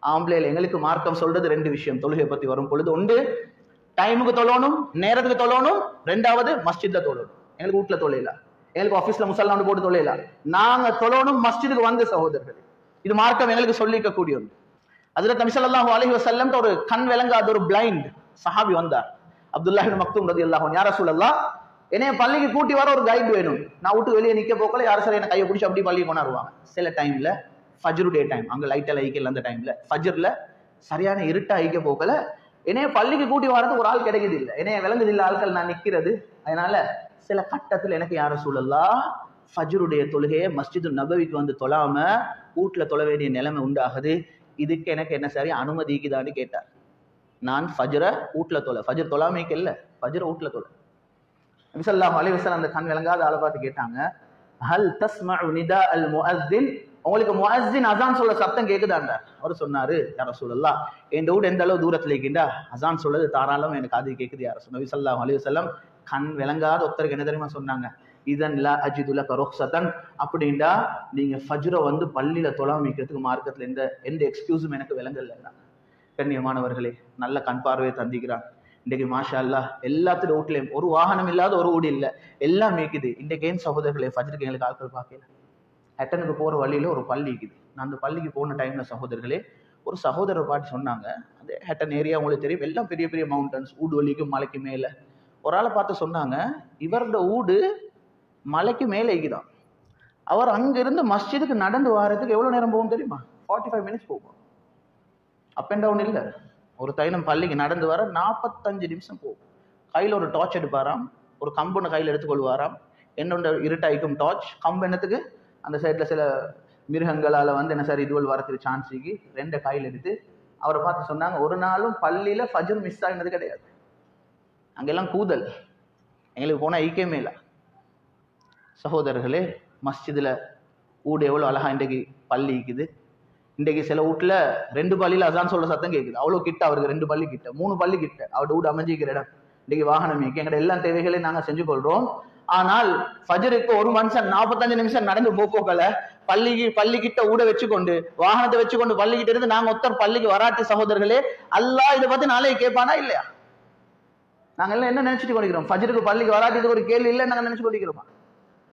ஆம்பளையில் எங்களுக்கு மார்க்கம் சொல்றது ரெண்டு விஷயம் தொழுகை பத்தி வரும் பொழுது. ஒன்று டைமுக்கு தொழணும், நேரத்துக்கு தொழணும். ரெண்டாவது மஸ்ஜித்ல தொழணும். எங்களுக்கு வீட்டுல தொழில, எங்களுக்கு ஆபீஸ்ல முசல்லா போட்டு தொழில, நாங்க தொழணும் மஸ்ஜிதுக்கு வந்து சகோதரர்கள். இது மார்க்கம் எங்களுக்கு சொல்லிக்க கூடிய ஒன்று. ஹஜ்ரத் நபி ஸல்லல்லாஹு அலைஹி வஸல்லம் ஒரு கண் விளங்காத ஒரு பிளைண்ட் சஹாபி வந்தார். அப்துல்லாஹ் இப்னு மக்தூம் ரலியல்லாஹு அன்ஹு, யா ரசூலல்லாஹ், என்னைய பள்ளிக்கு கூட்டி வர ஒரு கைடு வேணும். நான் விட்டு வெளியே நிக்க போக்கல யாரும் சரி என்ன கையை பிடிச்சி அப்படி பள்ளிக்கு கொண்டாடுவாங்க. சில டைம்ல ஃபஜ்ருடைய டைம், அங்க லைட் எல்லாம் ஐக்கல, அந்த டைம்ல ஃபஜ்ர்ல சரியான இருட்டா ஐக்க போக்கல என்னைய பள்ளிக்கு கூட்டி வரது ஒரு ஆள் கிடைக்குது இல்லை, என்னைய விளங்குது இல்லை ஆட்கள் நான் நிக்கிறது. அதனால சில கட்டத்துல எனக்கு யா ரசூலல்லாஹ் ஃபஜ்ருடைய தொழுகையை மஸ்ஜிது நபவிக்கு வந்து தொழாம வீட்டுல தொழ வேண்டிய நிலைமை உண்டாகுது, இதுக்கு எனக்கு என்ன சரி அனுமதிக்குதான்னு கேட்டார். நான் ஃபஜ்ரை வீட்டுல தொழ, ஃபஜ்ர் தொழாமைக்கு இல்லை, ஃபஜ்ரை வீட்டுல தொழ. நபி ஸல்லல்லாஹு அலைஹி வஸல்லம் அந்த கண் விளங்காத ஆளை பார்த்து கேட்டாங்க, ஹல் தஸ்மஉ நிதா அல் முஅஸ்ஸின், உங்களுக்கு முஅஸ்ஸின் அஸான் சொல்ல சத்தம் கேக்குதாண்டா? அவர் சொன்னாரு, யா ரசூலல்லாஹ், என் வீடு எந்த அளவு தூரத்துல இருக்கின்றா அஸான் சொல்றது தாராளம் எனக்கு அது கேக்குது யா ரசூல். நபி ஸல்லல்லாஹு அலைஹி வஸல்லம் கண் விளங்காத ஒருத்தருக்கு என்ன தெரியுமா சொன்னாங்க, இதன் லா அஜிது லக ருக்ஸதன், அப்படின்டா நீங்க ஃபஜ்ரை வந்து பள்ளியில தொழாமிக்கிறதுக்கு மார்க்கத்துல எந்த எக்ஸ்கியூஸும் எனக்கு விளங்கல. கண்ணியமானவர்களே, நல்ல கண் பார்வையை தந்திக்கிறான். இன்றைக்கு மாஷா அல்லாஹ் எல்லாத்துடைய வீட்லயும் ஒரு வாகனம் இல்லாத ஒரு வீடு இல்லை, எல்லாம் மீக்குது. இன்றைக்கு ஏன் சகோதரர்களே ஃபஜ்ருக்கு எங்களுக்கு ஆட்கள் பார்க்கல. ஹட்டனுக்கு போற வழியில ஒரு பள்ளி இருக்குது. நான் அந்த பள்ளிக்கு போன டைம்ல சகோதரர்களே ஒரு சகோதரர் பாட்டி சொன்னாங்க, அந்த ஹட்டன் ஏரியா உங்களுக்கு தெரியும், எல்லாம் பெரிய பெரிய மவுண்டன்ஸ், ஊடு வலிக்கும் மலைக்கு மேல. ஒரு ஆளை பார்த்து சொன்னாங்க, இவரோட ஊடு மலைக்கு மேலே இருக்குதான், அவர் அங்கிருந்து மஸ்ஜிதுக்கு நடந்து வாரதுக்கு எவ்வளவு நேரம் போகும் தெரியுமா? 45 மினிட்ஸ் போகும். அப் அண்ட் டவுன் இல்லை, ஒரு தைனம் பள்ளிக்கு நடந்து வர 45 நிமிஷம் போகும். கையில் ஒரு டார்ச் எடுப்பாராம், ஒரு கம்புன்னு கையில் எடுத்துக்கொள்வாராம். என்னோட இருட்டாய்க்கும் டார்ச், கம்பு என்னத்துக்கு அந்த சைட்ல சில மிருகங்களால வந்து என்ன சார் இதுவள் வரத்துக்கு சான்ஸ் இருக்கு. 2 கையில் எடுத்து அவரை பார்த்து சொன்னாங்க, ஒரு நாளும் பள்ளியில ஃபஜ்ர் மிஸ் ஆகினது கிடையாது. அங்கெல்லாம் கூதல், எங்களுக்கு போனா ஐக்கியமே இல்லை. சகோதரர்களே, மஸ்ஜிதுல ஊடு எவ்வளவு அழகா இன்றைக்கு பள்ளி இருக்குது. இன்றைக்கு சில வீட்டுல 2 பள்ளியில அதான் சொல்ற சத்தம் கேட்குது. அவ்வளவு கிட்ட அவருக்கு 2 பள்ளி கிட்ட, 3 பள்ளி கிட்ட அவரோட வீடு அமைஞ்சிக்கிற இடம். இன்றைக்கு வாகனம் எங்கட எல்லா தேவைகளையும் நாங்க செஞ்சு கொள்றோம். ஆனால் ஃபஜ்ருக்கு ஒரு மனுஷன் 45 நிமிஷம் நடந்து போக்கல பள்ளி கிட்ட ஊட வச்சுக்கொண்டு வாகனத்தை வச்சுக்கொண்டு பள்ளி கிட்ட இருந்து நாங்க ஒருத்தர் பள்ளிக்கு வராட்டி சகோதரர்களே, அல்லாஹ் இதை பத்தி நாளைக்கு கேட்பானா இல்லையா? நாங்க எல்லாம் என்ன நினைச்சிட்டு கொண்டிருக்கிறோம்? ஃபஜ்ருக்கு பள்ளிக்கு வராட்டி ஒரு கேள்வி இல்லை நாங்க நினைச்சு கொண்டிருக்கிறோமா?